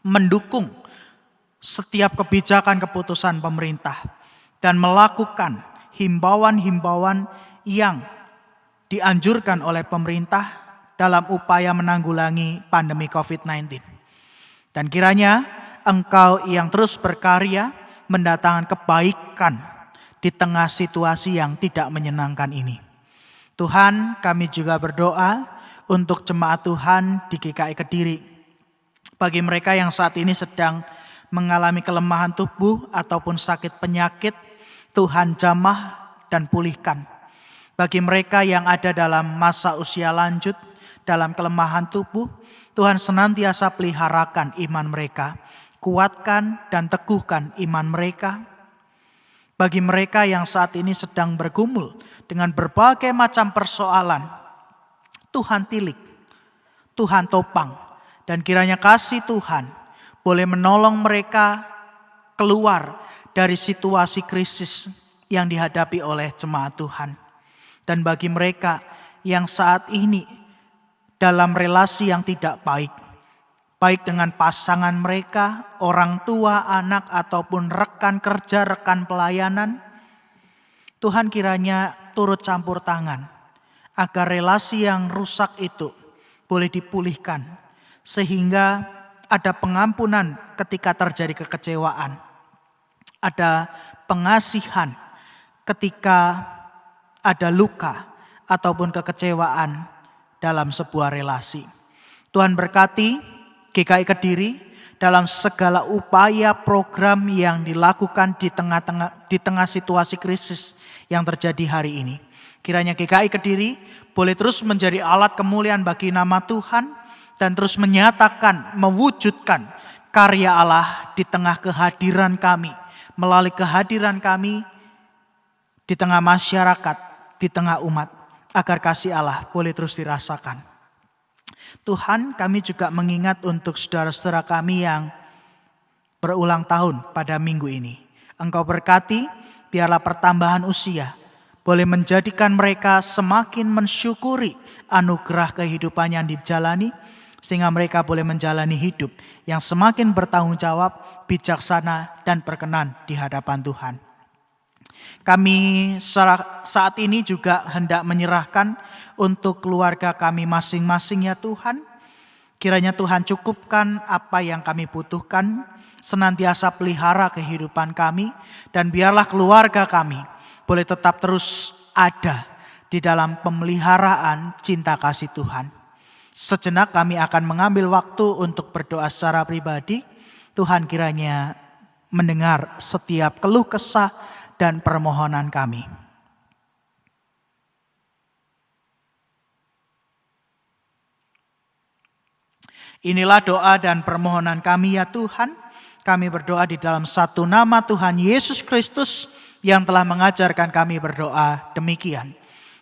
mendukung setiap kebijakan keputusan pemerintah dan melakukan himbauan-himbauan yang dianjurkan oleh pemerintah dalam upaya menanggulangi pandemi COVID-19. Dan kiranya Engkau yang terus berkarya mendatangkan kebaikan di tengah situasi yang tidak menyenangkan ini. Tuhan, kami juga berdoa untuk jemaat Tuhan di GKI Kediri. Bagi mereka yang saat ini sedang mengalami kelemahan tubuh ataupun sakit penyakit, Tuhan jamah dan pulihkan. Bagi mereka yang ada dalam masa usia lanjut, dalam kelemahan tubuh, Tuhan senantiasa peliharakan iman mereka, kuatkan dan teguhkan iman mereka. Bagi mereka yang saat ini sedang bergumul dengan berbagai macam persoalan, Tuhan tilik, Tuhan topang, dan kiranya kasih Tuhan boleh menolong mereka keluar dari situasi krisis yang dihadapi oleh jemaat Tuhan. Dan bagi mereka yang saat ini dalam relasi yang tidak baik, baik dengan pasangan mereka, orang tua, anak, ataupun rekan kerja, rekan pelayanan. Tuhan kiranya turut campur tangan agar relasi yang rusak itu boleh dipulihkan, sehingga ada pengampunan ketika terjadi kekecewaan, ada pengasihan ketika ada luka ataupun kekecewaan dalam sebuah relasi. Tuhan berkati GKI Kediri dalam segala upaya program yang dilakukan di tengah situasi krisis yang terjadi hari ini. Kiranya GKI Kediri boleh terus menjadi alat kemuliaan bagi nama Tuhan dan terus menyatakan, mewujudkan karya Allah di tengah kehadiran kami, melalui kehadiran kami di tengah masyarakat, di tengah umat, agar kasih Allah boleh terus dirasakan. Tuhan, kami juga mengingat untuk saudara-saudara kami yang berulang tahun pada minggu ini. Engkau berkati, biarlah pertambahan usia boleh menjadikan mereka semakin mensyukuri anugerah kehidupan yang dijalani, sehingga mereka boleh menjalani hidup yang semakin bertanggung jawab, bijaksana, dan berkenan di hadapan Tuhan. Kami saat ini juga hendak menyerahkan untuk keluarga kami masing-masing ya Tuhan. Kiranya Tuhan cukupkan apa yang kami butuhkan, senantiasa pelihara kehidupan kami, dan biarlah keluarga kami boleh tetap terus ada di dalam pemeliharaan cinta kasih Tuhan. Sejenak kami akan mengambil waktu untuk berdoa secara pribadi. Tuhan kiranya mendengar setiap keluh kesah dan permohonan kami. Inilah doa dan permohonan kami ya Tuhan. Kami berdoa di dalam satu nama Tuhan Yesus Kristus yang telah mengajarkan kami berdoa demikian.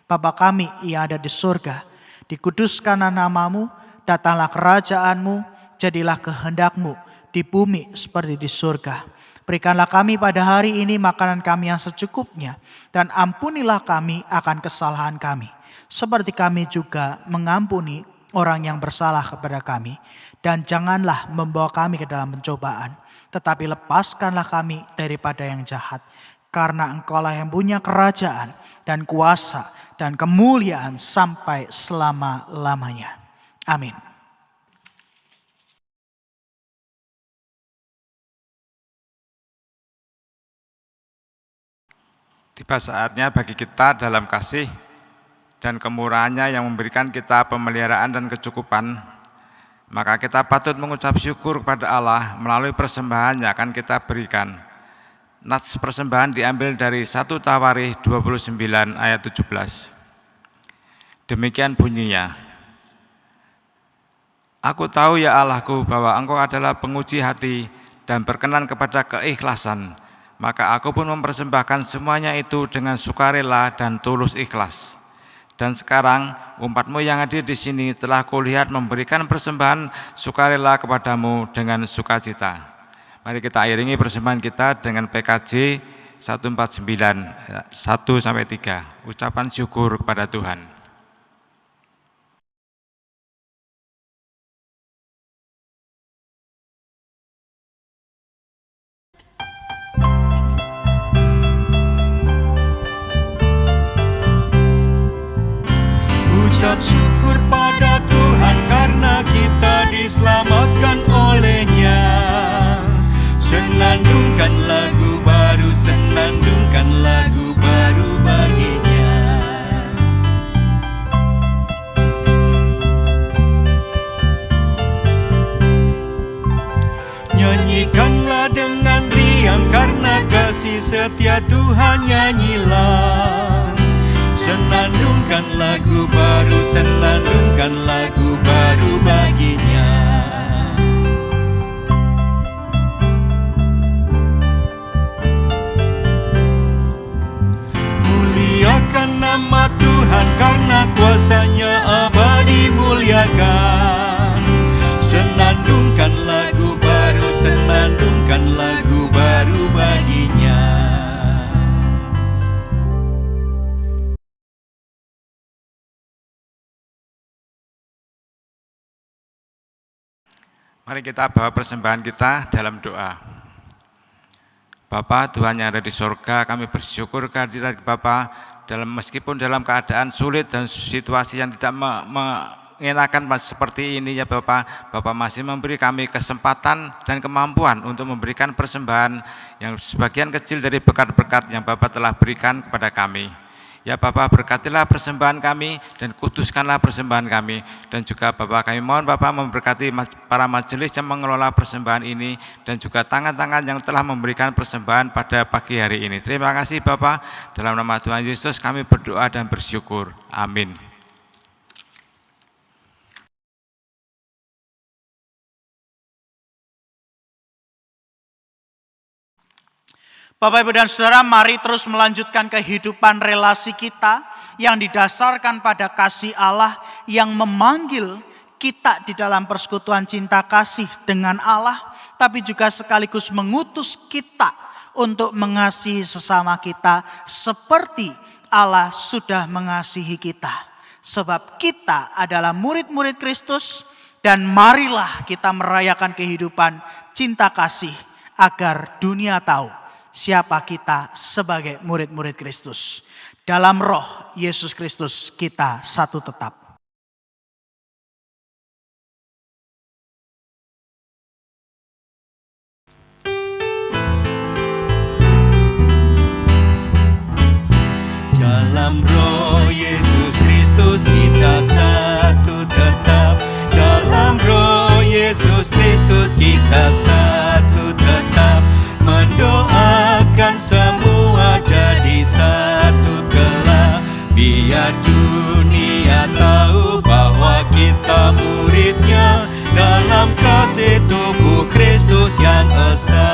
Bapa kami yang ada di surga, dikuduskanlah namamu, datanglah kerajaanmu, jadilah kehendakmu di bumi seperti di surga. Berikanlah kami pada hari ini makanan kami yang secukupnya, dan ampunilah kami akan kesalahan kami, seperti kami juga mengampuni orang yang bersalah kepada kami. Dan janganlah membawa kami ke dalam pencobaan, tetapi lepaskanlah kami daripada yang jahat. Karena Engkaulah yang punya kerajaan dan kuasa dan kemuliaan sampai selama-lamanya. Amin. Tiba saatnya bagi kita dalam kasih dan kemurahannya yang memberikan kita pemeliharaan dan kecukupan, maka kita patut mengucap syukur kepada Allah melalui persembahan yang akan kita berikan. Nats persembahan diambil dari 1 Tawarikh 29 ayat 17. Demikian bunyinya. Aku tahu ya Allahku bahwa Engkau adalah penguji hati dan berkenan kepada keikhlasan. Maka aku pun mempersembahkan semuanya itu dengan sukarela dan tulus ikhlas. Dan sekarang umatmu yang hadir di sini telah kulihat memberikan persembahan sukarela kepadamu dengan sukacita. Mari kita iringi persembahan kita dengan PKJ 149 1-3, ucapan syukur kepada Tuhan. Ucap syukur pada Tuhan karena kita diselamatkan oleh-Nya. Senandungkan lagu baru, senandungkan lagu baru bagi-Nya. Nyanyikanlah dengan riang karena kasih setia Tuhan, nyanyilah. Senandungkan lagu baru, senandungkan lagu baru bagi-Nya. Muliakan nama Tuhan karena kuasa-Nya abadi, muliakan. Senandungkan lagu baru, senandungkan lagu baru bagi-Nya. Mari kita bawa persembahan kita dalam doa. Bapa Tuhan yang ada di sorga, kami bersyukur kehadirat Bapa meskipun dalam keadaan sulit dan situasi yang tidak mengenakan seperti ini ya Bapak. Bapak masih memberi kami kesempatan dan kemampuan untuk memberikan persembahan yang sebagian kecil dari berkat-berkat yang Bapak telah berikan kepada kami. Ya Bapak, berkatilah persembahan kami dan kuduskanlah persembahan kami. Dan juga Bapak, kami mohon Bapak memberkati para majelis yang mengelola persembahan ini dan juga tangan-tangan yang telah memberikan persembahan pada pagi hari ini. Terima kasih Bapak, dalam nama Tuhan Yesus kami berdoa dan bersyukur. Amin. Bapak, Ibu, dan Saudara, mari terus melanjutkan kehidupan relasi kita yang didasarkan pada kasih Allah yang memanggil kita di dalam persekutuan cinta kasih dengan Allah, tapi juga sekaligus mengutus kita untuk mengasihi sesama kita seperti Allah sudah mengasihi kita. Sebab kita adalah murid-murid Kristus dan marilah kita merayakan kehidupan cinta kasih agar dunia tahu siapa kita sebagai murid-murid Kristus. Dalam roh Yesus Kristus kita satu tetap. Dalam roh Yesus Kristus kita satu tetap. Dalam roh Yesus Kristus kita satu tetap. Mendoakan semua jadi satu kelak. Biar dunia tahu bahwa kita muridnya dalam kasih tubuh Kristus yang esa.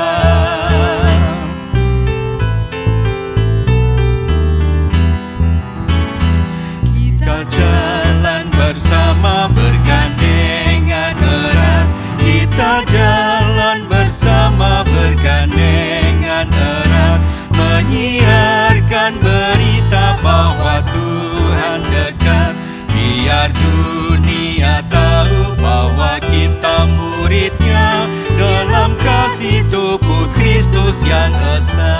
Kita jalan bersama bergandengan erat. Kita jalan bersama bergandengan erat, menyiarkan berita bahwa Tuhan dekat. Biar dunia tahu bahwa kita muridnya dalam kasih tubuh Kristus yang esa.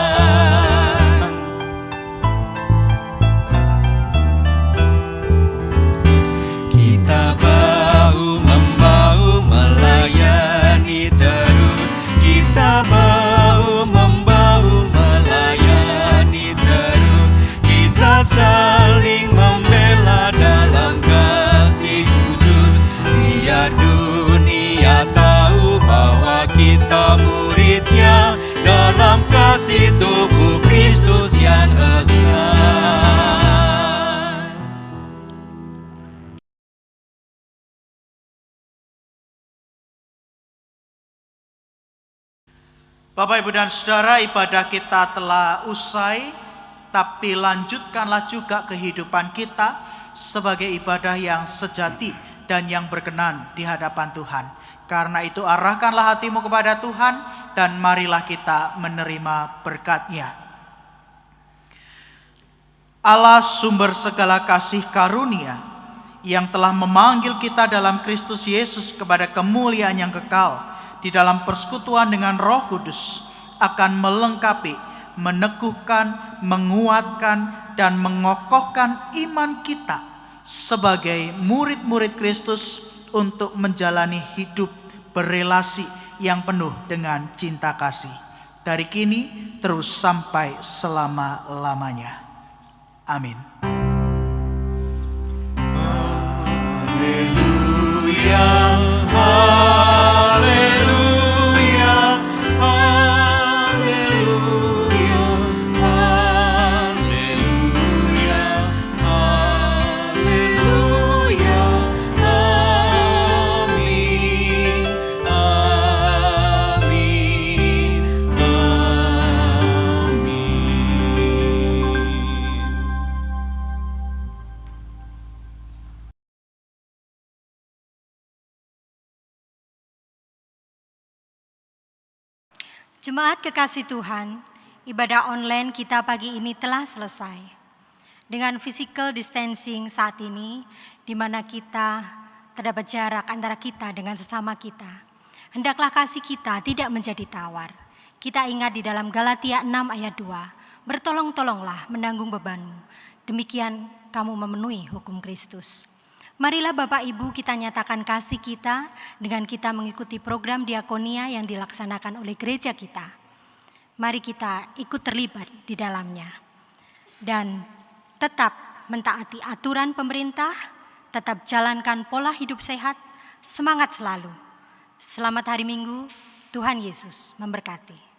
Kita bahu-membahu melayani terus. Kita bahu-membahu melayani terus. Kita saling membela dalam kasih kudus. Biar dunia tahu bahwa kita muridnya dalam kasih tubuh Kristus yang esa. Bapak, Ibu, dan Saudara, ibadah kita telah usai, tapi lanjutkanlah juga kehidupan kita sebagai ibadah yang sejati dan yang berkenan di hadapan Tuhan. Karena itu arahkanlah hatimu kepada Tuhan dan marilah kita menerima berkat-Nya. Allah sumber segala kasih karunia yang telah memanggil kita dalam Kristus Yesus kepada kemuliaan yang kekal di dalam persekutuan dengan Roh Kudus akan melengkapi, meneguhkan, menguatkan, dan mengokohkan iman kita sebagai murid-murid Kristus untuk menjalani hidup berelasi yang penuh dengan cinta kasih. Dari kini terus sampai selama-lamanya. Amin. Haleluya, haleluya, haleluya, haleluya, haleluya, amin, amin, amin. Jemaat kekasih Tuhan, ibadah online kita pagi ini telah selesai. Dengan physical distancing saat ini, di mana kita terdapat jarak antara kita dengan sesama kita. Hendaklah kasih kita tidak menjadi tawar. Kita ingat di dalam Galatia 6 ayat 2, bertolong-tolonglah menanggung bebanmu, demikian kamu memenuhi hukum Kristus. Marilah Bapak Ibu kita nyatakan kasih kita dengan kita mengikuti program diakonia yang dilaksanakan oleh gereja kita. Mari kita ikut terlibat di dalamnya. Dan tetap mentaati aturan pemerintah, tetap jalankan pola hidup sehat, semangat selalu. Selamat hari Minggu, Tuhan Yesus memberkati.